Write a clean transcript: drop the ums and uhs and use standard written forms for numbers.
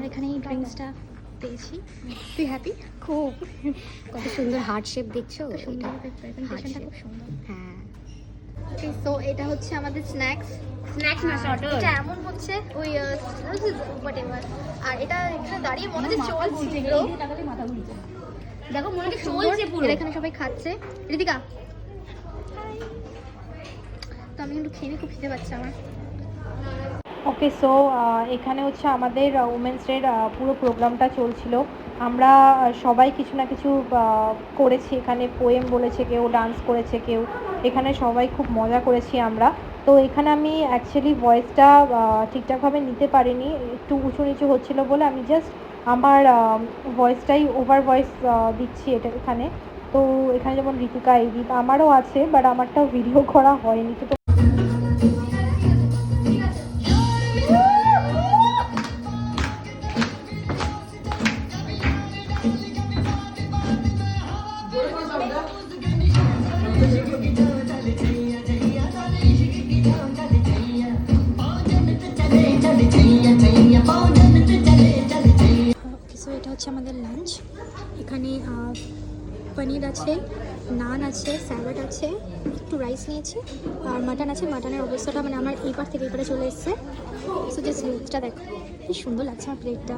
এখানে এই ড্রিঙ্কসটা পেয়েছি। তুই হ্যাপি? খুব কত সুন্দর হার্ট শেপ দেখছো, সুন্দর এটা প্রেজেন্টেশনটা খুব সুন্দর। হ্যাঁ। ওকে, সো এটা হচ্ছে আমাদের স্ন্যাক্স। স্ন্যাক্স না শর্টার। এটা এমন হচ্ছে ওই হোয়াটএভার। আর এটা এখানে দাঁড়িয়ে মনে হচ্ছে চলছিল। দেখো মনে হচ্ছে চলছে পুরো। এরা এখানে সবাই খাচ্ছে। ঋতিকা, তো আমি একটু খেয়ে নিই, খুব খিদে পাচ্ছে আমার। ওকে, সো এখানে হচ্ছে আমাদের উমেন্স ডের পুরো প্রোগ্রামটা চলছিল। আমরা সবাই কিছু না কিছু করেছি, এখানে পোয়েম বলেছে কেউ, ডান্স করেছে কেউ, এখানে সবাই খুব মজা করেছি আমরা। তো এখানে আমি অ্যাকচুয়ালি ভয়েসটা ঠিকঠাকভাবে নিতে পারিনি, একটু উঁচু নিচু হচ্ছিলো বলে আমি জাস্ট আমার ভয়েসটাই ওভার ভয়েস দিচ্ছি এটা এখানে। তো এখানে যেমন ঋতিকা, এডিট আমারও আছে, বাট আমারটাও ভিডিও করা হয়নি। তো সো এটা হচ্ছে আমাদের লাঞ্চ। এখানে পনির আছে, নান আছে, স্যালাড আছে, একটু রাইস নিয়েছি, আর মাটন আছে। মাটনের অবস্থাটা মানে আমার এই পার থেকে এই পারে চলে এসছে। সো জাস্ট লুকসটা দেখো, কি সুন্দর লাগছে আমার প্লেটটা।